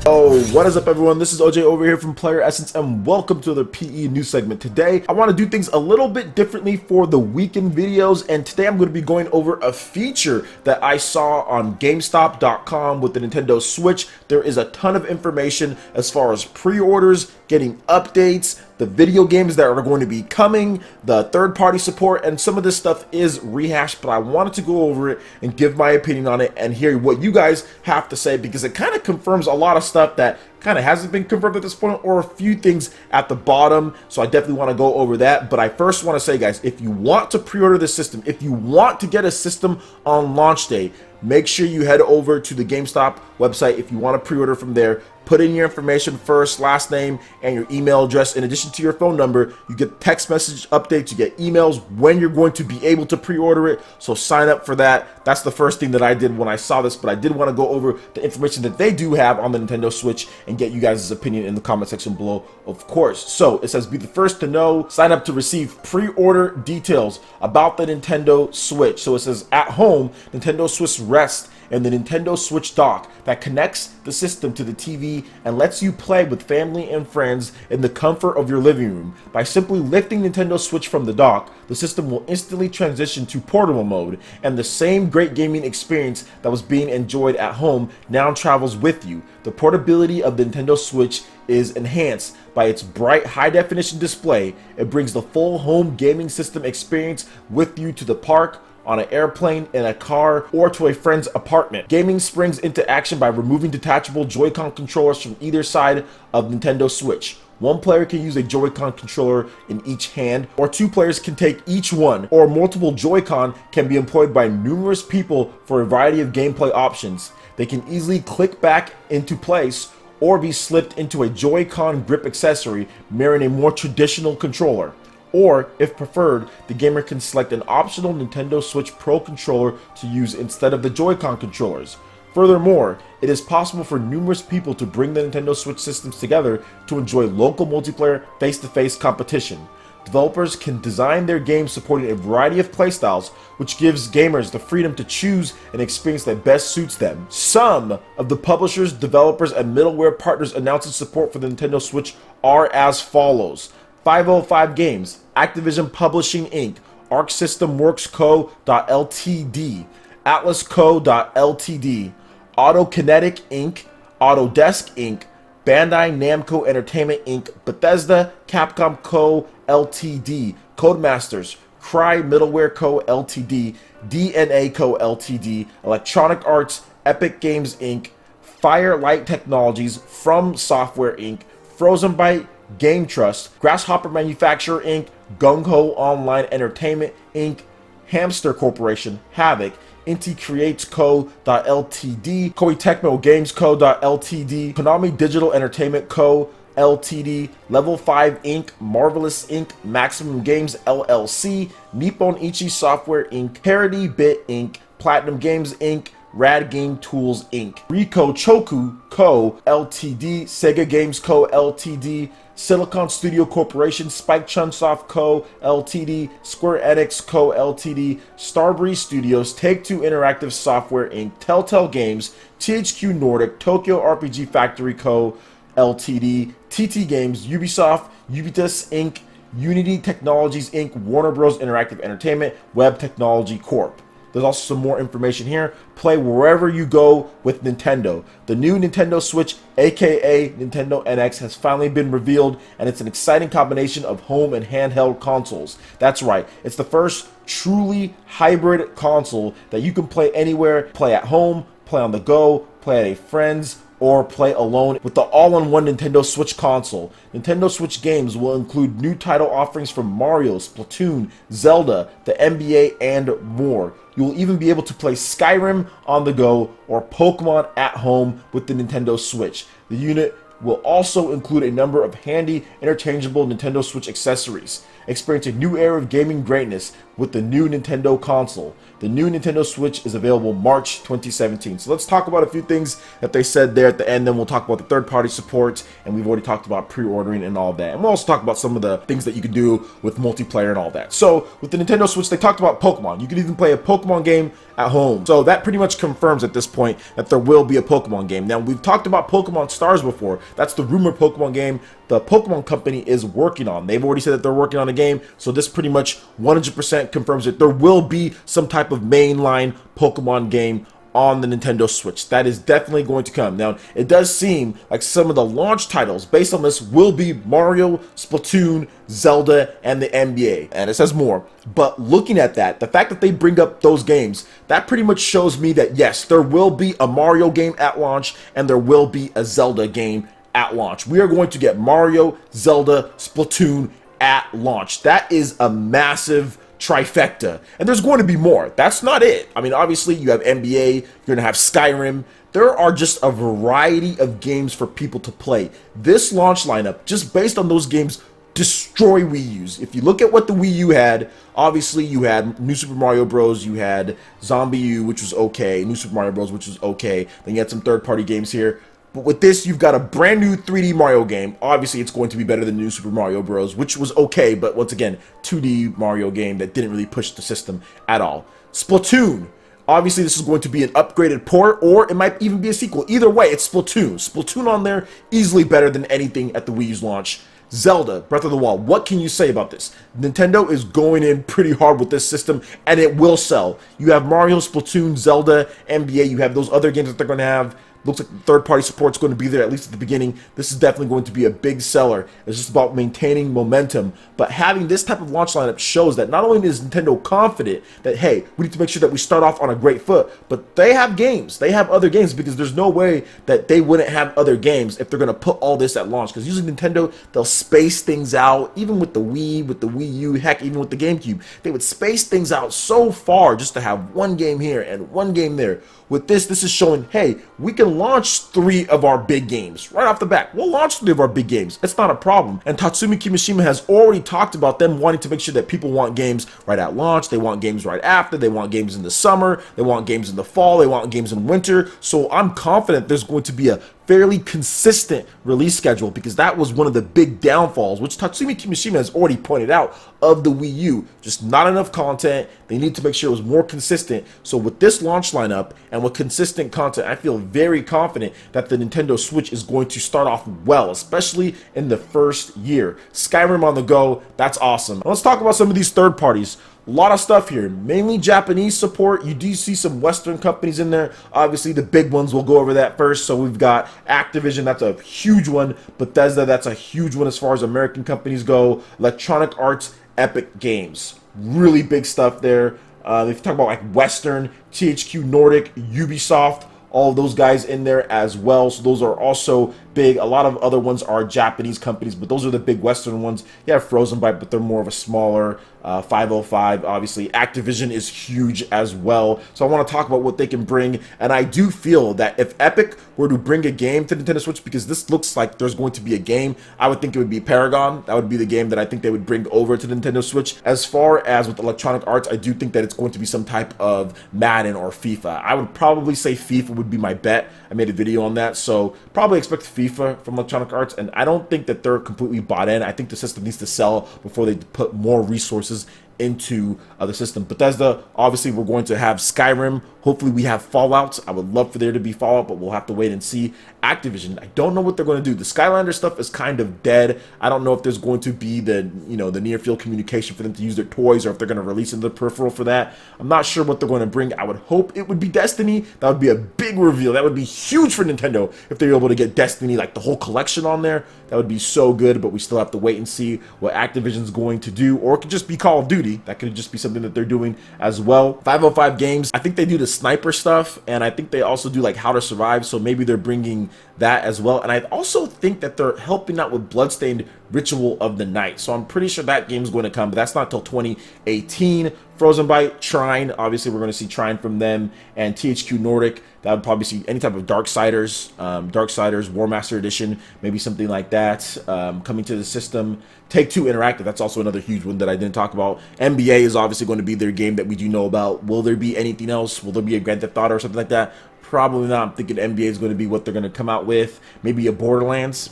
Oh, what is up everyone? This is OJ over here from PlayerEssence and welcome to the PE News segment. Today, I want to do things a little bit differently for the weekend videos, and today I'm going to be going over a feature that I saw on GameStop.com with the Nintendo Switch. There is a ton of information as far as pre-orders, getting updates, the video games that are going to be coming, the third-party support, and some of this stuff is rehashed, but I wanted to go over it and give my opinion on it and hear what you guys have to say, because it kind of confirms a lot of stuff that kind of hasn't been confirmed at this point, or a few things at the bottom. So I definitely want to go over that. But I first want to say, guys, if you want to pre-order the system, if you want to get a system on launch day, make sure you head over to the GameStop website. If you want to pre-order from there, put in your information, first, last name, and your email address. In addition to your phone number, you get text message updates, you get emails when you're going to be able to pre-order it. So sign up for that. That's the first thing that I did when I saw this, but I did want to go over the information that they do have on the Nintendo Switch and get you guys' opinion in the comment section below, of course. So it says, be the first to know, sign up to receive pre-order details about the Nintendo Switch. So it says, at home, Nintendo Switch rests and the Nintendo Switch dock that connects the system to the TV and lets you play with family and friends in the comfort of your living room. By simply lifting Nintendo Switch from the dock, the system will instantly transition to portable mode, and the same great gaming experience that was being enjoyed at home now travels with you. The portability of the Nintendo Switch is enhanced by its bright high-definition display. It brings the full home gaming system experience with you to the park, on an airplane, in a car, or to a friend's apartment. Gaming springs into action by removing detachable Joy-Con controllers from either side of Nintendo Switch. One player can use a Joy-Con controller in each hand, or two players can take each one, or multiple Joy-Con can be employed by numerous people for a variety of gameplay options. They can easily click back into place or be slipped into a Joy-Con grip accessory mirroring a more traditional controller. Or, if preferred, the gamer can select an optional Nintendo Switch Pro controller to use instead of the Joy-Con controllers. Furthermore, it is possible for numerous people to bring the Nintendo Switch systems together to enjoy local multiplayer face-to-face competition. Developers can design their games supporting a variety of playstyles, which gives gamers the freedom to choose an experience that best suits them. Some of the publishers, developers, and middleware partners announcing support for the Nintendo Switch are as follows: 505 Games, Activision Publishing Inc., Arc System Works Co. Ltd., Atlas Co. Ltd., Autokinetic Inc., Autodesk Inc., Bandai Namco Entertainment Inc., Bethesda, Capcom Co. Ltd., Codemasters, Cry Middleware Co. Ltd., DNA Co. Ltd., Electronic Arts, Epic Games Inc., Firelight Technologies, From Software Inc., Frozen Byte, Game Trust, Grasshopper Manufacturer Inc., Gung Ho Online Entertainment Inc., Hamster Corporation, Havoc, Inti Creates Co. Ltd., Koei Tecmo Games Co. Ltd., Konami Digital Entertainment Co. Ltd., Level 5 Inc., Marvelous Inc., Maximum Games LLC, Nippon Ichi Software Inc., Parody Bit Inc., Platinum Games Inc., Rad Game Tools Inc., Rico Choku Co. Ltd., Sega Games Co. Ltd., Silicon Studio Corporation, Spike Chunsoft Co. Ltd., Square Enix Co. Ltd., Starbreeze Studios, Take-Two Interactive Software Inc., Telltale Games, THQ Nordic, Tokyo RPG Factory Co. Ltd., TT Games, Ubisoft, Ubitus Inc., Unity Technologies Inc., Warner Bros. Interactive Entertainment, Web Technology Corp. There's also some more information here. Play wherever you go with Nintendo. The new Nintendo Switch, aka Nintendo NX, has finally been revealed, and it's an exciting combination of home and handheld consoles. That's right, it's the first truly hybrid console that you can play anywhere, play at home, play on the go, play at a friend's, or play alone with the all-in-one Nintendo Switch console. Nintendo Switch games will include new title offerings from Mario, Splatoon, Zelda, the NBA, and more. You will even be able to play Skyrim on the go or Pokemon at home with the Nintendo Switch. The unit will also include a number of handy, interchangeable Nintendo Switch accessories. experience a new era of gaming greatness with the new Nintendo console. The new Nintendo Switch is available March 2017. So let's talk about a few things that they said there at the end. Then we'll talk about the third-party support, and we've already talked about pre-ordering and all that. And we'll also talk about some of the things that you can do with multiplayer and all that. So with the Nintendo Switch, they talked about Pokemon. You can even play a Pokemon game at home. So that pretty much confirms at this point that there will be a Pokemon game. Now, we've talked about Pokemon Stars before. That's the rumored Pokemon game the Pokemon company is working on. They've already said that they're working on a game, so this pretty much 100% confirms that there will be some type of mainline Pokemon game on the Nintendo Switch. That is definitely going to come. Now, it does seem like some of the launch titles based on this will be Mario, Splatoon, Zelda, and the NBA. And it says more. But looking at that, the fact that they bring up those games, that pretty much shows me that yes, there will be a Mario game at launch and there will be a Zelda game at launch. We are going to get Mario, Zelda, Splatoon at launch. That is a massive trifecta, and there's going to be more. That's not it. I mean, obviously you have NBA, you're going to have Skyrim. There are just a variety of games for people to play. This launch lineup, just based on those games, destroy Wii U's. If you look at what the Wii U had, obviously you had New Super Mario Bros, you had Zombie U, which was okay, New Super Mario Bros, which was okay, then you had some third-party games here. But with this, you've got a brand new 3D Mario game. Obviously, it's going to be better than New Super Mario Bros, which was okay, but once again, 2D Mario game that didn't really push the system at all. Splatoon. Obviously, this is going to be an upgraded port, or it might even be a sequel. Either way, it's Splatoon. Splatoon on there, easily better than anything at the Wii U's launch. Zelda, Breath of the Wild. What can you say about this? Nintendo is going in pretty hard with this system, and it will sell. You have Mario, Splatoon, Zelda, NBA. You have those other games that they're going to have. Looks like third-party support's going to be there, at least at the beginning. This is definitely going to be a big seller. It's just about maintaining momentum. But having this type of launch lineup shows that not only is Nintendo confident that, hey, we need to make sure that we start off on a great foot, but they have games. They have other games, because there's no way that they wouldn't have other games if they're going to put all this at launch. Because usually Nintendo, they'll space things out, even with the Wii, with the Wii U, heck, even with the GameCube. They would space things out so far just to have one game here and one game there. With this is showing, hey, we can launch 3 of our big games right off the bat. We'll launch 3 of our big games. It's not a problem. And Tatsumi Kimishima has already talked about them wanting to make sure that people want games right at launch. They want games right after. They want games in the summer. They want games in the fall. They want games in winter. So I'm confident there's going to be a fairly consistent release schedule, because that was one of the big downfalls, which Tatsumi Kimishima has already pointed out, of the Wii U. Just not enough content. They need to make sure it was more consistent. So with this launch lineup and with consistent content, I feel very confident that the Nintendo Switch is going to start off well, especially in the first year. Skyrim on the go, that's awesome. Let's talk about some of these third parties. A lot of stuff here, mainly Japanese support. You do see some Western companies in there. Obviously, the big ones, we'll go over that first. So we've got Activision, that's a huge one. Bethesda, that's a huge one as far as American companies go. Electronic Arts, Epic Games. Really big stuff there. If you talk about like Western, THQ Nordic, Ubisoft, all of those guys in there as well. So those are also big. A lot of other ones are Japanese companies, but those are the big Western ones. You have Frozen Byte, but they're more of a smaller 505. Obviously, Activision is huge as well. So I want to talk about what they can bring. And I do feel that if Epic were to bring a game to Nintendo Switch, because this looks like there's going to be a game, I would think it would be Paragon. That would be the game that I think they would bring over to the Nintendo Switch. As far as with Electronic Arts, I do think that it's going to be some type of Madden or FIFA. I would probably say FIFA would be my bet. I made a video on that, so probably expect FIFA from Electronic Arts, and I don't think that they're completely bought in. I think the system needs to sell before they put more resources into the system. Bethesda, obviously we're going to have Skyrim. Hopefully we have Fallout. I would love for there to be Fallout, but we'll have to wait and see. Activision, I don't know what they're going to do. The Skylander stuff is kind of dead. I don't know if there's going to be the near field communication for them to use their toys, or if they're going to release in the peripheral for that. I'm not sure what they're going to bring. I would hope it would be Destiny. That would be a big reveal. That would be huge for Nintendo if they were able to get Destiny, like the whole collection on there. That would be so good, but we still have to wait and see what Activision's going to do, or it could just be Call of Duty. That could just be something that they're doing as well. 505 Games, I think they do the sniper stuff, and I think they also do like How to Survive, so maybe they're bringing that as well. And I also think that they're helping out with Bloodstained Ritual of the Night, so I'm pretty sure that game's going to come, but that's not till 2018. Frozen Byte, Trine, obviously we're going to see Trine from them, and THQ Nordic. That would probably see any type of Darksiders, War Master Edition, maybe something like that coming to the system. Take-Two Interactive, that's also another huge one that I didn't talk about. NBA is obviously going to be their game that we do know about. Will there be anything else? Will there be a Grand Theft Auto or something like that? Probably not. I'm thinking NBA is going to be what they're going to come out with. Maybe a Borderlands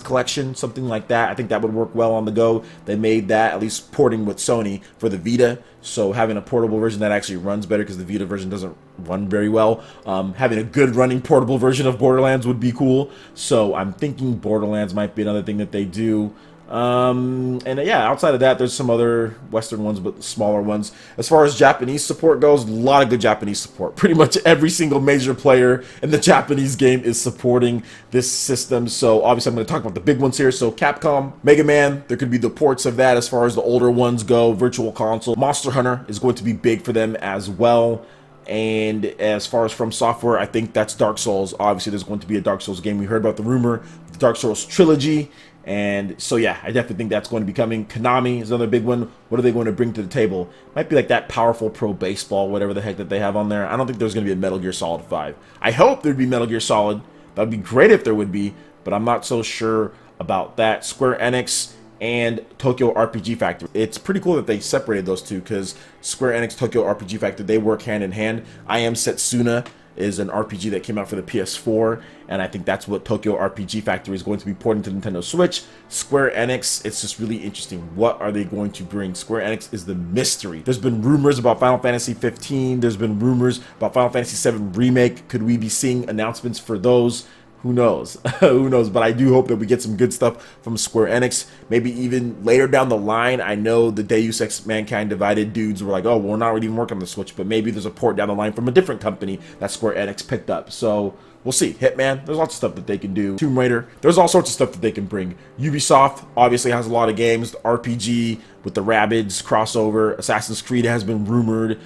collection, something like that. I think that would work well on the go. They made that, at least porting with Sony, for the Vita. So having a portable version that actually runs better, because the Vita version doesn't run very well. Having a good running portable version of Borderlands would be cool. So I'm thinking Borderlands might be another thing that they do. And yeah, outside of that, there's some other Western ones, but smaller ones. As far as Japanese support goes, a lot of good Japanese support. Pretty much every single major player in the Japanese game is supporting this system. So obviously I'm going to talk about the big ones here. So Capcom, Mega Man, there could be the ports of that as far as the older ones go. Virtual Console, Monster Hunter is going to be big for them as well. And as far as From Software, I think that's Dark Souls. Obviously there's going to be a Dark Souls game. We heard about the rumor, the Dark Souls trilogy. And so yeah, I definitely think that's going to be coming. Konami is another big one. What are they going to bring to the table? Might be like that powerful pro baseball, whatever the heck that they have on there. I don't think there's going to be a Metal Gear Solid 5. I hope there'd be Metal Gear Solid. That would be great if there would be, but I'm not so sure about that. Square Enix and Tokyo RPG Factory. It's pretty cool that they separated those two, because Square Enix, Tokyo RPG Factory, they work hand in hand. I Am Setsuna is an RPG that came out for the PS4, and I think that's what Tokyo RPG Factory is going to be porting to Nintendo Switch. Square Enix, it's just really interesting. What are they going to bring? Square Enix is the mystery. There's been rumors about Final Fantasy 15. There's been rumors about Final Fantasy 7 Remake. Could we be seeing announcements for those? Who knows? Who knows? But I do hope that we get some good stuff from Square Enix. Maybe even later down the line. I know the Deus Ex Mankind Divided dudes were like, oh, we're not really even working on the Switch, but maybe there's a port down the line from a different company that Square Enix picked up. So we'll see. Hitman, there's lots of stuff that they can do. Tomb Raider, there's all sorts of stuff that they can bring. Ubisoft obviously has a lot of games. The RPG with the Rabbids crossover. Assassin's Creed has been rumored.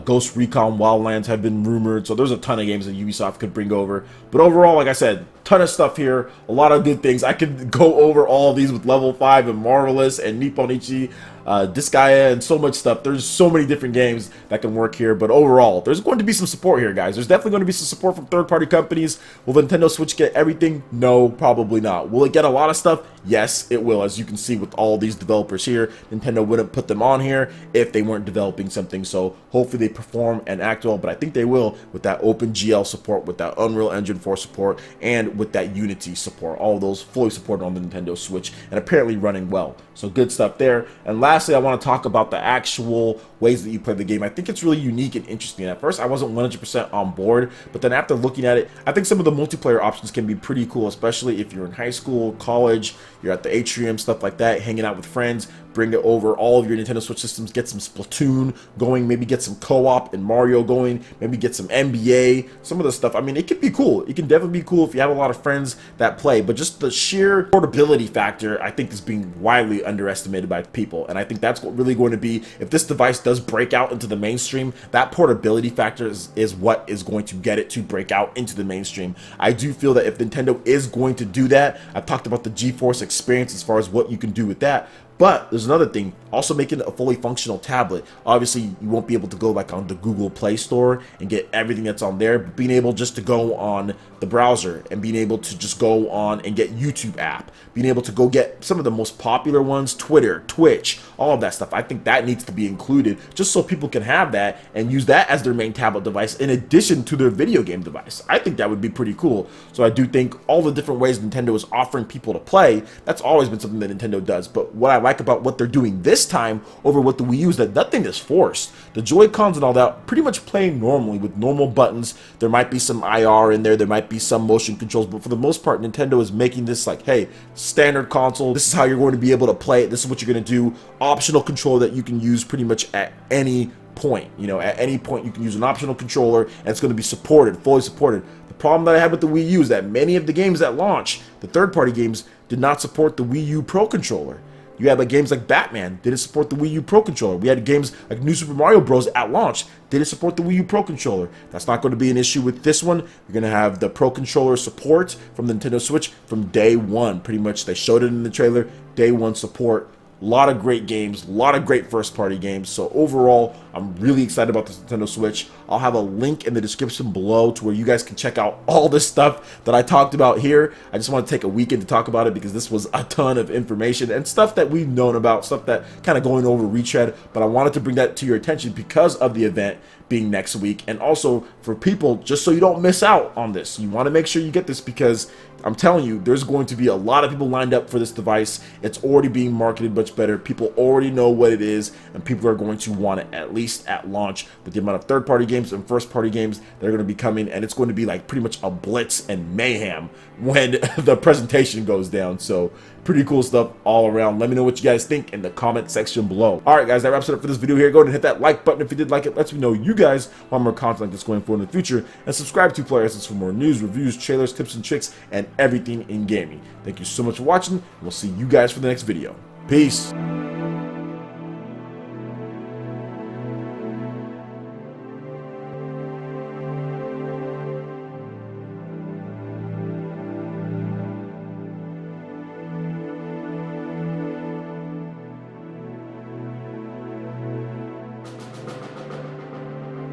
Ghost Recon Wildlands have been rumored. So there's a ton of games that Ubisoft could bring over. But overall, like I said, ton of stuff here. A lot of good things. I could go over all of these with Level 5 and Marvelous and Nippon Ichi, Disgaea, and so much stuff. There's so many different games that can work here. But overall, there's going to be some support here, guys. There's definitely going to be some support from third-party companies. Will the Nintendo Switch get everything? No, probably not. Will it get a lot of stuff? Yes, it will. As you can see with all these developers here, Nintendo wouldn't put them on here if they weren't developing something. So hopefully they perform and act well, but I think they will with that OpenGL support, with that Unreal Engine 4 support, and with that Unity support. All of those fully supported on the Nintendo Switch and apparently running well. So good stuff there. And lastly, I want to talk about the actual ways that you play the game. I think it's really unique and interesting. At first, I wasn't 100% on board, but then after looking at it, I think some of the multiplayer options can be pretty cool, especially if you're in high school, college, you're at the atrium, stuff like that, hanging out with friends. Bring it over all of your Nintendo Switch systems, get some Splatoon going, maybe get some co-op and Mario going, maybe get some NBA, some of the stuff. I mean, it can be cool. It can definitely be cool if you have a lot of friends that play, but just the sheer portability factor, I think, is being widely underestimated by people. And I think that's what really going to be, if this device does break out into the mainstream, that portability factor is what is going to get it to break out into the mainstream. I do feel that if Nintendo is going to do that, I've talked about the GeForce experience as far as what you can do with that. But there's another thing, also making it a fully functional tablet. Obviously, you won't be able to go like on the Google Play Store and get everything that's on there, but being able just to go on the browser and being able to just go on and get YouTube app, being able to go get some of the most popular ones, Twitter, Twitch, all of that stuff. I think that needs to be included just so people can have that and use that as their main tablet device in addition to their video game device. I think that would be pretty cool. So I do think all the different ways Nintendo is offering people to play, that's always been something that Nintendo does. But what I like about what they're doing this time over what the Wii U is that nothing is forced. The Joy-Cons and all that pretty much playing normally with normal buttons. There might be some IR in there, there might be some motion controls, but for the most part, Nintendo is making this like, hey, standard console, this is how you're going to be able to play it, this is what you're going to do. Optional controller that you can use pretty much at any point. You know, at any point you can use an optional controller and it's going to be supported, fully supported. The problem that I had with the Wii U is that many of the games that launch, the third-party games, did not support the Wii U Pro Controller. You had like games like Batman, didn't support the Wii U Pro Controller. We had games like New Super Mario Bros. At launch, didn't support the Wii U Pro Controller. That's not going to be an issue with this one. You're going to have the Pro Controller support from the Nintendo Switch from day one. Pretty much, they showed it in the trailer, day one support A lot of great games, a lot of great first-party games. So overall, I'm really excited about this Nintendo Switch. I'll have a link in the description below to where you guys can check out all this stuff that I talked about here. I just want to take a weekend to talk about it because this was a ton of information and stuff that we've known about, stuff that kind of going over retread, but I wanted to bring that to your attention because of the event being next week, and also for people, just so you don't miss out on this. You want to make sure you get this because I'm telling you, there's going to be a lot of people lined up for this device. It's already being marketed much better. People already know what it is, and people are going to want it at least at launch. With the amount of third-party games and first-party games that are going to be coming, and it's going to be like pretty much a blitz and mayhem when the presentation goes down. So pretty cool stuff all around. Let me know what you guys think in the comment section below. All right, guys, that wraps it up for this video here. Go ahead and hit that like button if you did like it. Lets me know you guys want more content like this going forward in the future, and subscribe to PlayerEssence for more news, reviews, trailers, tips, and tricks, and everything in gaming. Thank you so much for watching, and we'll see you guys for the next video. Peace.